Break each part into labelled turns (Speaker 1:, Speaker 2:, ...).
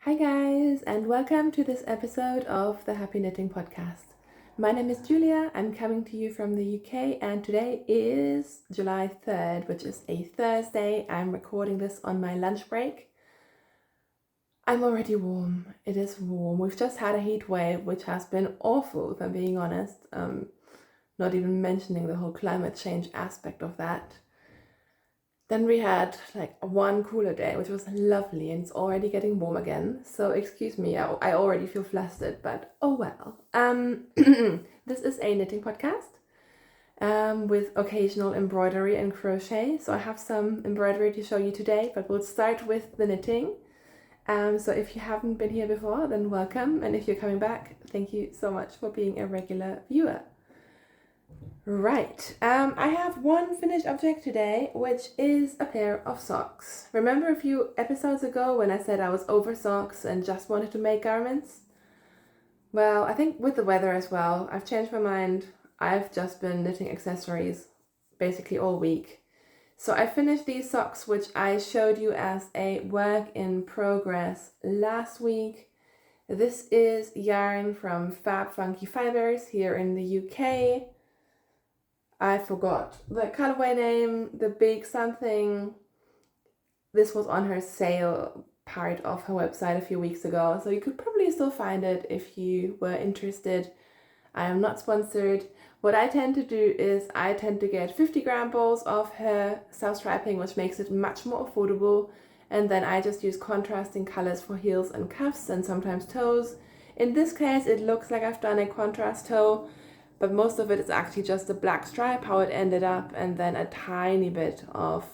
Speaker 1: Hi guys, and welcome to this episode of the Happy Knitting Podcast. My name is Julia, I'm coming to you from the UK, and today is July 3rd, which is a Thursday. I'm recording this on my lunch break. I'm already warm. It is warm. We've just had a heat wave, which has been awful, if I'm being honest. Not even mentioning the whole climate change aspect of that. Then we had like one cooler day, which was lovely, and it's already getting warm again. So excuse me, I already feel flustered, but oh well. This is a knitting podcast with occasional embroidery and crochet. So I have some embroidery to show you today, but we'll start with the knitting. So if you haven't been here before, then welcome. And if you're coming back, thank you so much for being a regular viewer. Right, I have one finished object today, which is a pair of socks. Remember a few episodes ago when I said I was over socks and just wanted to make garments? Well, I think with the weather as well, I've changed my mind. I've just been knitting accessories basically all week. So I finished these socks, which I showed you as a work in progress last week. This is yarn from Fab Funky Fibers here in the UK. I forgot the colorway name, the big something. This was on her sale part of her website a few weeks ago, so you could probably still find it if you were interested. I am not sponsored. What I tend to do is I tend to get 50-gram balls of her self-striping, which makes it much more affordable, and then I just use contrasting colors for heels and cuffs and sometimes toes. In this case, it looks like I've done a contrast toe, but most of it is actually just a black stripe, how it ended up, and then a tiny bit of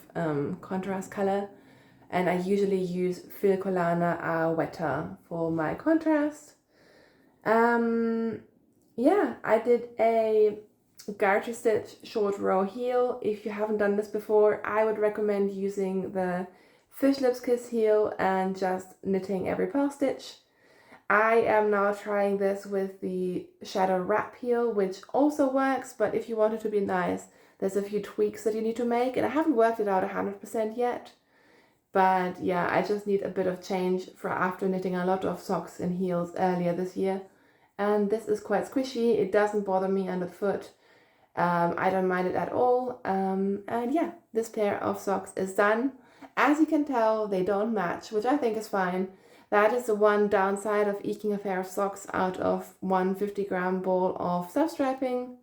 Speaker 1: contrast color. And I usually use Fil Collana Wetter for my contrast. Yeah, I did a garter stitch short row heel. If you haven't done this before, I would recommend using the Fish Lips Kiss heel and just knitting every purl stitch. I am now trying this with the Shadow Wrap heel, which also works, but if you want it to be nice, there's a few tweaks that you need to make, and I haven't worked it out 100% yet. But yeah, I just need a bit of change for after knitting a lot of socks and heels earlier this year. And this is quite squishy, it doesn't bother me underfoot. I don't mind it at all. And yeah, this pair of socks is done. As you can tell, they don't match, which I think is fine. That is the one downside of eking a pair of socks out of one 50-gram ball of self-striping.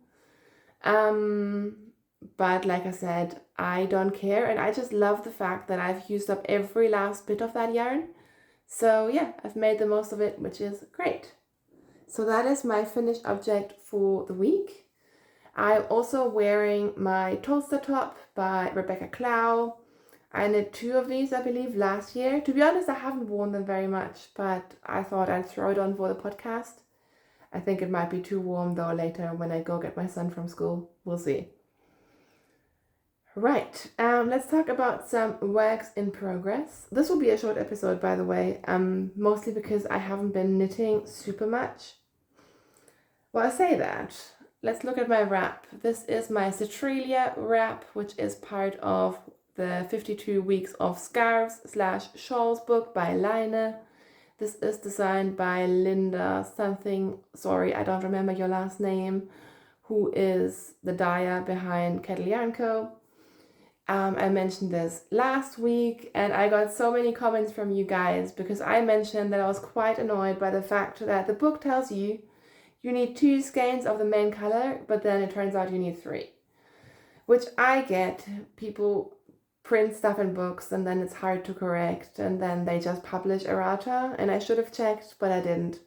Speaker 1: But like I said, I don't care, and I just love the fact that I've used up every last bit of that yarn. So yeah, I've made the most of it, which is great. So that is my finished object for the week. I'm also wearing my toaster top by Rebecca Clow. I knit 2 of these, I believe, last year. To be honest, I haven't worn them very much, but I thought I'd throw it on for the podcast. I think it might be too warm though later when I go get my son from school. We'll see. Right, let's talk about some works in progress. This will be a short episode, by the way, mostly because I haven't been knitting super much. Well, I say that. Let's look at my wrap. This is my Catriia wrap, which is part of the 52 Weeks of Scarves/Shawls book by Line. This is designed by Linda something, sorry, I don't remember your last name, who is the dyer behind Catriia & Co. I mentioned this last week, and I got so many comments from you guys because I mentioned that I was quite annoyed by the fact that the book tells you need 2 skeins of the main color, but then it turns out you need 3. Which I get. People print stuff in books and then it's hard to correct, and then they just publish errata, and I should have checked, but I didn't.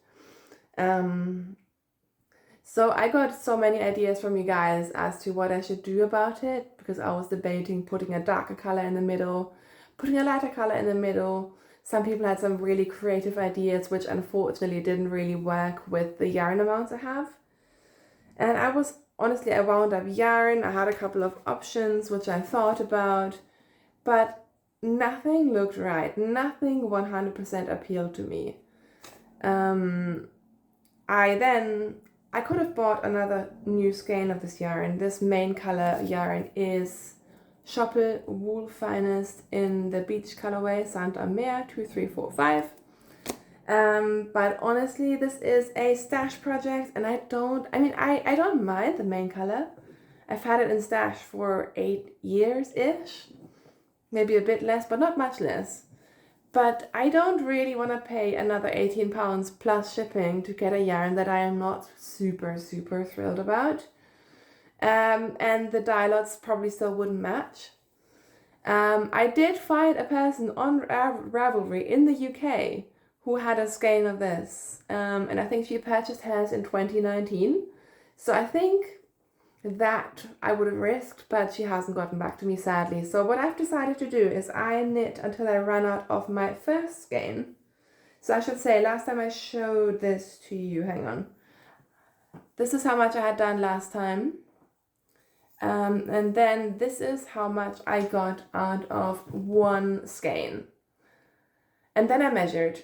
Speaker 1: So I got so many ideas from you guys as to what I should do about it, because I was debating putting a darker color in the middle, putting a lighter color in the middle. Some people had some really creative ideas, which unfortunately didn't really work with the yarn amounts I have. And I wound up yarn. I had a couple of options which I thought about, but nothing looked right. Nothing 100% appealed to me. I could have bought another new skein of this yarn. This main color yarn is Shoppel Wool Finest in the beach colorway Sand am Meer 2345. But honestly, this is a stash project, and I don't mind the main color. I've had it in stash for 8 years-ish, maybe a bit less, but not much less. But I don't really want to pay another £18 plus shipping to get a yarn that I am not super, super thrilled about. And the dye lots probably still wouldn't match. I did find a person on Ravelry in the UK who had a skein of this, and I think she purchased hers in 2019. So I think that I would have risked, but she hasn't gotten back to me, sadly. So what I've decided to do is I knit until I run out of my first skein. So I should say, last time I showed this to you, hang on. This is how much I had done last time. And then this is how much I got out of one skein. And then I measured.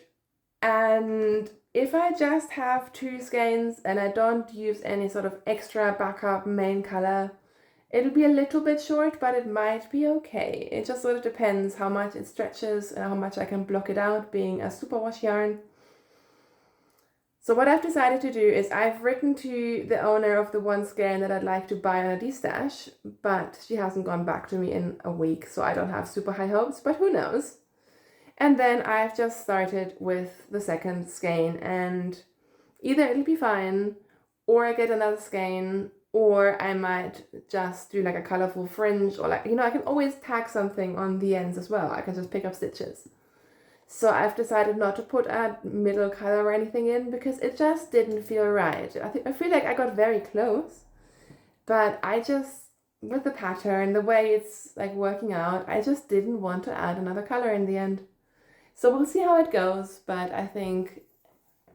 Speaker 1: And if I just have 2 skeins and I don't use any sort of extra backup main color, it'll be a little bit short, but it might be okay. It just sort of depends how much it stretches and how much I can block it out, being a superwash yarn. So what I've decided to do is I've written to the owner of the one skein that I'd like to buy on a destash, but she hasn't gone back to me in a week, so I don't have super high hopes, but who knows. And then I've just started with the second skein, and either it'll be fine, or I get another skein, or I might just do like a colorful fringe, or like, I can always tag something on the ends as well. I can just pick up stitches. So I've decided not to put a middle color or anything in because it just didn't feel right. I feel like I got very close, but I just, with the pattern, the way it's like working out, I just didn't want to add another color in the end. So we'll see how it goes, but I think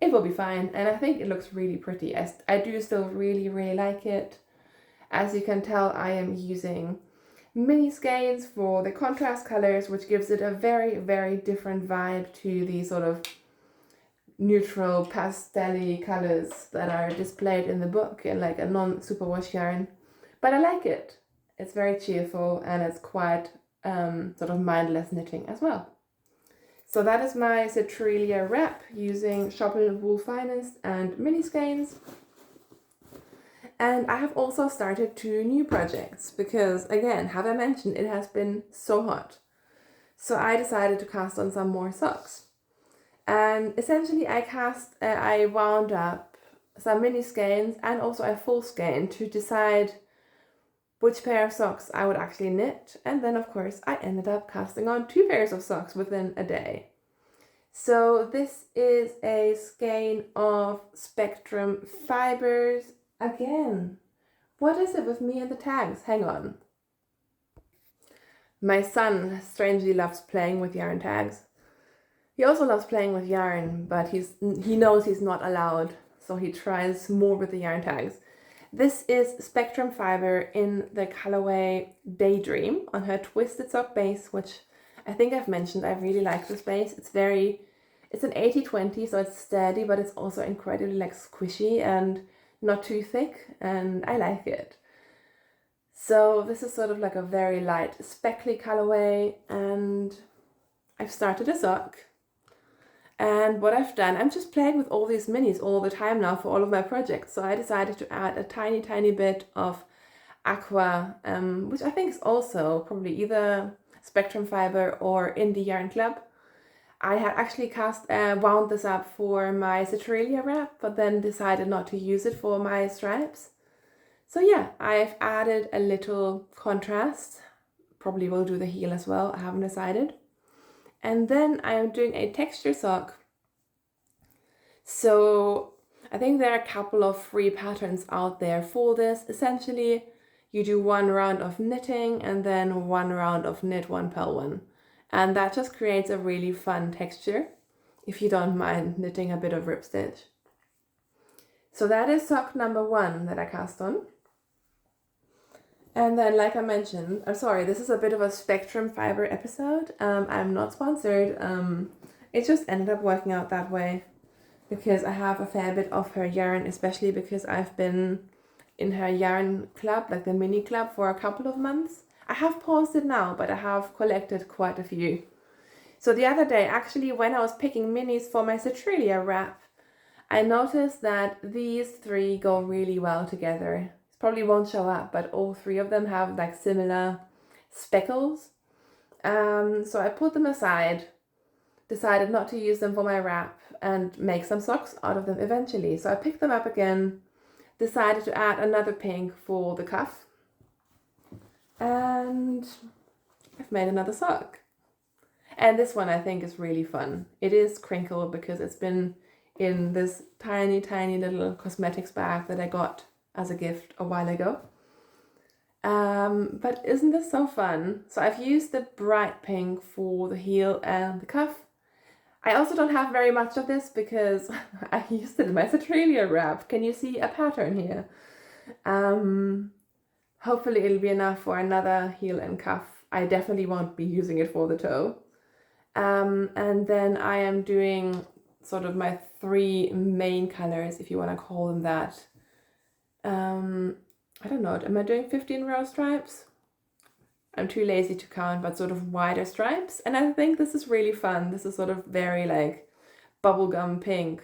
Speaker 1: it will be fine, and I think it looks really pretty. I do still really, really like it. As you can tell, I am using mini skeins for the contrast colors, which gives it a very, very different vibe to the sort of neutral pastel-y colors that are displayed in the book in like a non-superwash yarn. But I like it. It's very cheerful, and it's quite sort of mindless knitting as well. So that is my Catriia wrap using Shopping Wool Finest and mini skeins. And I have also started 2 new projects because, again, have I mentioned, it has been so hot. So I decided to cast on some more socks. And essentially I wound up some mini skeins and also a full skein to decide which pair of socks I would actually knit. And then, of course, I ended up casting on 2 pairs of socks within a day. So this is a skein of Spectrum fibers. Again, what is it with me and the tags? Hang on. My son strangely loves playing with yarn tags. He also loves playing with yarn, but he knows he's not allowed, so he tries more with the yarn tags. This is Spectrum fiber in the colorway Daydream on her twisted sock base, which I think I've mentioned. I really like this base. It's an 80-20, so it's sturdy, but it's also incredibly like squishy and not too thick, and I like it. So this is sort of like a very light speckly colorway, and I've started a sock. And what I've done, I'm just playing with all these minis all the time now for all of my projects. So I decided to add a tiny, tiny bit of aqua, which I think is also probably either Spectrum fiber or Indie Yarn Club. I had actually wound this up for my Catriia wrap, but then decided not to use it for my stripes. So yeah, I've added a little contrast. Probably will do the heel as well, I haven't decided. And then I am doing a texture sock. So I think there are a couple of free patterns out there for this. Essentially, you do 1 round of knitting and then 1 round of knit, 1 purl 1. And that just creates a really fun texture if you don't mind knitting a bit of rib stitch. So that is sock number 1 that I cast on. And then, like I mentioned, I'm sorry, this is a bit of a Spectrum fiber episode. I'm not sponsored. It just ended up working out that way because I have a fair bit of her yarn, especially because I've been in her yarn club, like the mini club, for a couple of months. I have paused it now, but I have collected quite a few. So the other day, actually, when I was picking minis for my Catriia wrap, I noticed that these three go really well together. It probably won't show up, but all three of them have like similar speckles. So I put them aside, decided not to use them for my wrap and make some socks out of them eventually. So I picked them up again, decided to add another pink for the cuff, and I've made another sock. And this one I think is really fun. It is crinkled because it's been in this tiny, tiny little cosmetics bag that I got as a gift a while ago. But isn't this so fun? So I've used the bright pink for the heel and the cuff. I also don't have very much of this because I used it in my Catriia wrap. Can you see a pattern here? Hopefully it'll be enough for another heel and cuff. I definitely won't be using it for the toe. And then I am doing sort of my three main colors, if you want to call them that. I don't know, am I doing 15 row stripes? I'm too lazy to count, but sort of wider stripes. And I think this is really fun. This is sort of very like bubblegum pink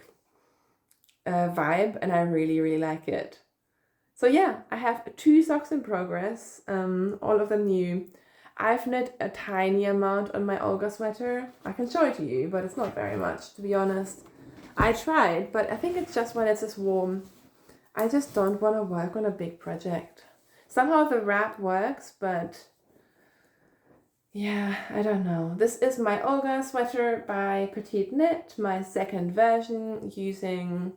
Speaker 1: vibe, and I really, really like it. So yeah, I have 2 socks in progress, all of them new. I've knit a tiny amount on my Olga sweater. I can show it to you, but it's not very much, to be honest. I tried, but I think it's just when it's this warm. I just don't want to work on a big project. Somehow the wrap works, but yeah, I don't know. This is my Olga sweater by Petite Knit, my second version using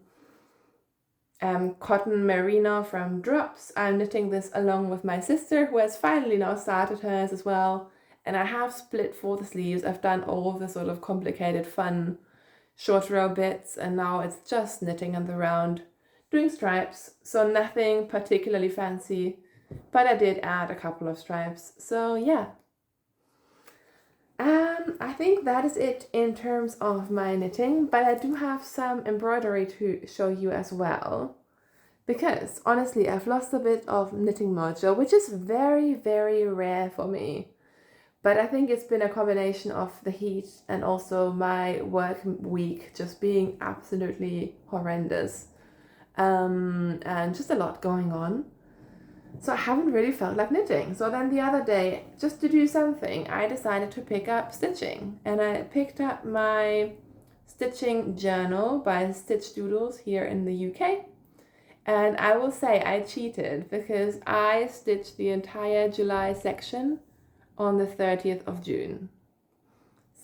Speaker 1: cotton merino from Drops. I'm knitting this along with my sister, who has finally now started hers as well. And I have split for the sleeves. I've done all the sort of complicated, fun short row bits, and now it's just knitting on the round, doing stripes. So nothing particularly fancy, but I did add a couple of stripes. So yeah. I think that is it in terms of my knitting, but I do have some embroidery to show you as well, because honestly I've lost a bit of knitting mojo, which is very, very rare for me. But I think it's been a combination of the heat and also my work week just being absolutely horrendous, and just a lot going on. So I haven't really felt like knitting. So then the other day, just to do something, I decided to pick up stitching. And I picked up my stitching journal by Stitch Doodles here in the UK. And I will say I cheated because I stitched the entire July section on the 30th of June.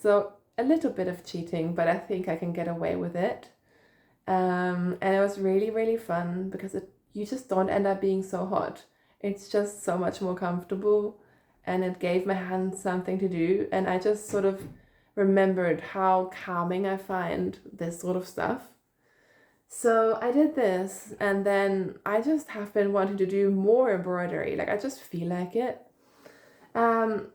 Speaker 1: So a little bit of cheating, but I think I can get away with it. And it was really, really fun because you just don't end up being so hot. It's just so much more comfortable, and it gave my hands something to do. And I just sort of remembered how calming I find this sort of stuff. So I did this, and then I just have been wanting to do more embroidery. Like I just feel like it. And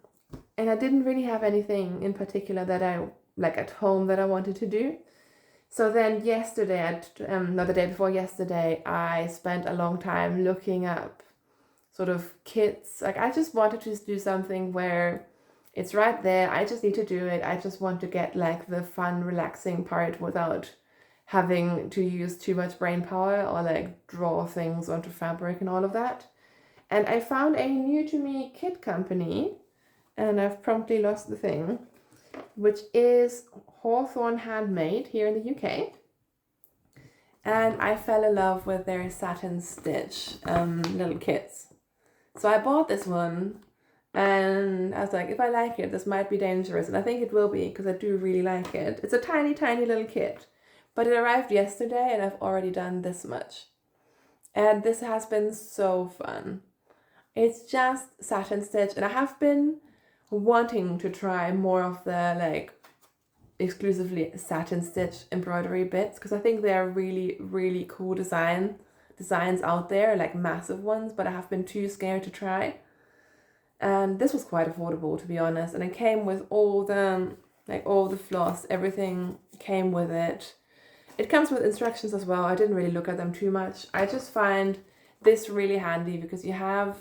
Speaker 1: I didn't really have anything in particular that I like at home that I wanted to do. So then yesterday, the day before yesterday, I spent a long time looking up sort of kits. Like I just wanted to do something where it's right there. I just need to do it. I just want to get like the fun, relaxing part without having to use too much brain power or like draw things onto fabric and all of that. And I found a new to me kit company, and I've promptly lost the thing, which is Hawthorne Handmade here in the UK. And I fell in love with their satin stitch little kits. So I bought this one, and I was like, if I like it, this might be dangerous. And I think it will be, because I do really like it. It's a tiny, tiny little kit, but it arrived yesterday and I've already done this much. And this has been so fun. It's just satin stitch, and I have been wanting to try more of the like exclusively satin stitch embroidery bits, because I think they are really, really cool designs out there, like massive ones, but I have been too scared to try. And this was quite affordable, to be honest, and it came with all the floss, everything came with it. It comes with instructions as well. I didn't really look at them too much. I just find this really handy because you have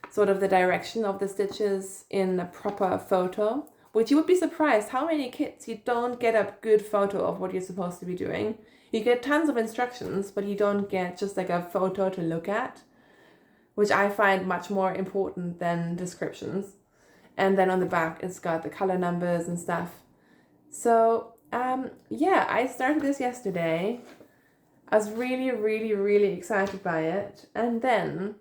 Speaker 1: sort of the direction of the stitches in a proper photo, which you would be surprised how many kits you don't get a good photo of what you're supposed to be doing. You get tons of instructions, but you don't get just like a photo to look at, which I find much more important than descriptions. And then on the back, it's got the color numbers and stuff. So, yeah, I started this yesterday. I was really, really, really excited by it. And then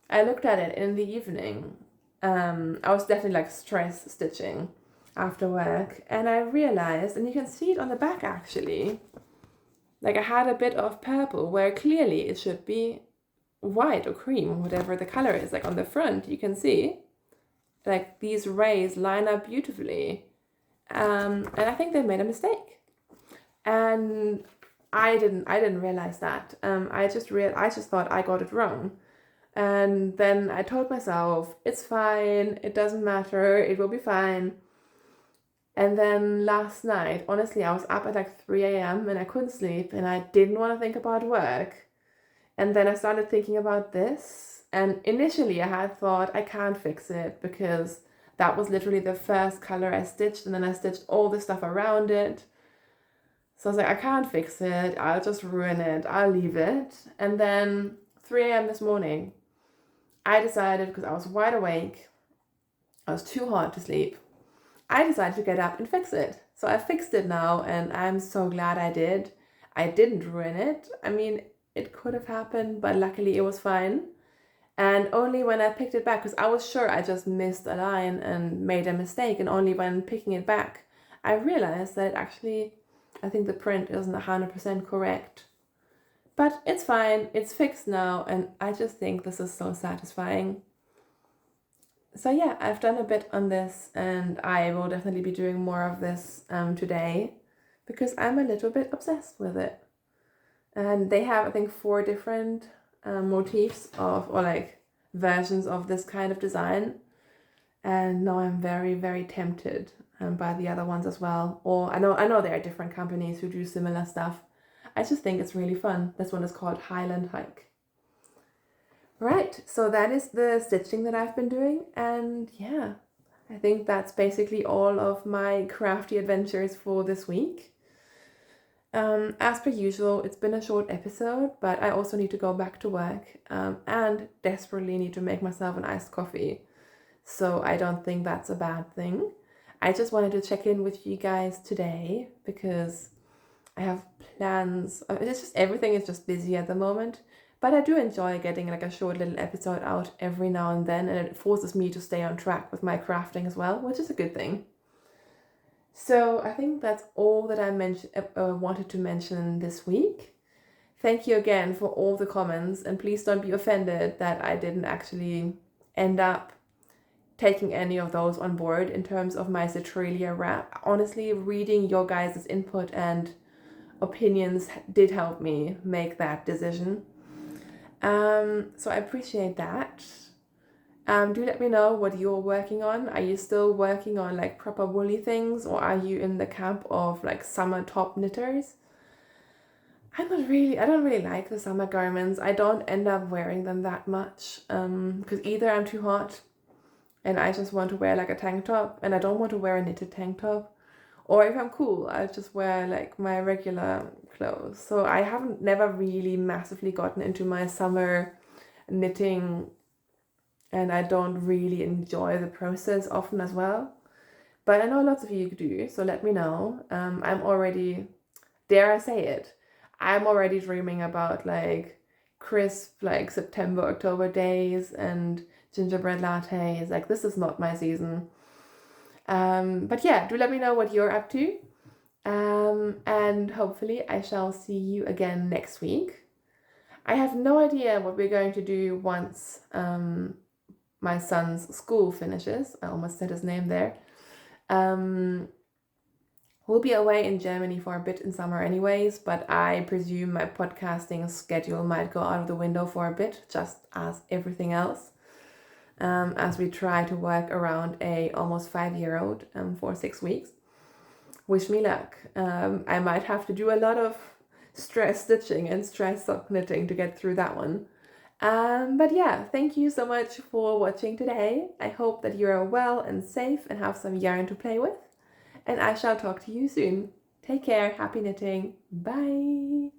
Speaker 1: I looked at it in the evening. I was definitely like stress stitching after work. And I realized, and you can see it on the back actually, like I had a bit of purple where clearly it should be white or cream, whatever the color is. Like on the front, you can see like these rays line up beautifully. And I think they made a mistake. And I didn't realize that. I just thought I got it wrong. And then I told myself, it's fine, it doesn't matter, it will be fine. And then last night, honestly, I was up at like 3 a.m. and I couldn't sleep and I didn't want to think about work. And then I started thinking about this. And initially I had thought I can't fix it because that was literally the first color I stitched, and then I stitched all the stuff around it. So I was like, I can't fix it, I'll just ruin it, I'll leave it. And then 3 a.m. this morning, I decided, because I was wide awake, I was too hot to sleep, I decided to get up and fix it. So I fixed it now, and I'm so glad I did. I didn't ruin it. I mean, it could have happened, but luckily it was fine. And only when I picked it back, because I was sure I just missed a line and made a mistake, and only when picking it back, I realized that actually, I think the print isn't 100% correct. But it's fine, it's fixed now, and I just think this is so satisfying. So yeah, I've done a bit on this, and I will definitely be doing more of this today, because I'm a little bit obsessed with it. And they have, I think, 4 different motifs of, or like versions of this kind of design. And now I'm very, very tempted by the other ones as well. Or I know there are different companies who do similar stuff. I just think it's really fun. This one is called Highland Hike. Right, so that is the stitching that I've been doing. And yeah, I think that's basically all of my crafty adventures for this week. As per usual, it's been a short episode, but I also need to go back to work and desperately need to make myself an iced coffee. So I don't think that's a bad thing. I just wanted to check in with you guys today because I have plans. It's just everything is just busy at the moment, but I do enjoy getting like a short little episode out every now and then, and it forces me to stay on track with my crafting as well, which is a good thing. So I think that's all that I wanted to mention this week. Thank you again for all the comments, and please don't be offended that I didn't actually end up taking any of those on board in terms of my Catriia wrap. Honestly, reading your guys' input and opinions did help me make that decision. So I appreciate that. Do let me know what you're working on. Are you still working on like proper woolly things, or are you in the camp of like summer top knitters? I don't really like the summer garments. I don't end up wearing them that much because either I'm too hot and I just want to wear like a tank top, and I don't want to wear a knitted tank top, or if I'm cool, I just wear like my regular clothes. So I haven't never really massively gotten into my summer knitting, and I don't really enjoy the process often as well. But I know lots of you do, so let me know. I'm already, dare I say it, I'm already dreaming about like crisp like September, October days and gingerbread lattes. Like, this is not my season. But yeah, do let me know what you're up to. And hopefully I shall see you again next week. I have no idea what we're going to do once my son's school finishes. I almost said his name there. We'll be away in Germany for a bit in summer anyways, but I presume my podcasting schedule might go out of the window for a bit, just as everything else, as we try to work around a almost 5-year-old for 6 weeks. Wish me luck. I might have to do a lot of stress stitching and stress sock knitting to get through that one. But yeah, thank you so much for watching today. I hope that you are well and safe and have some yarn to play with. And I shall talk to you soon. Take care. Happy knitting. Bye.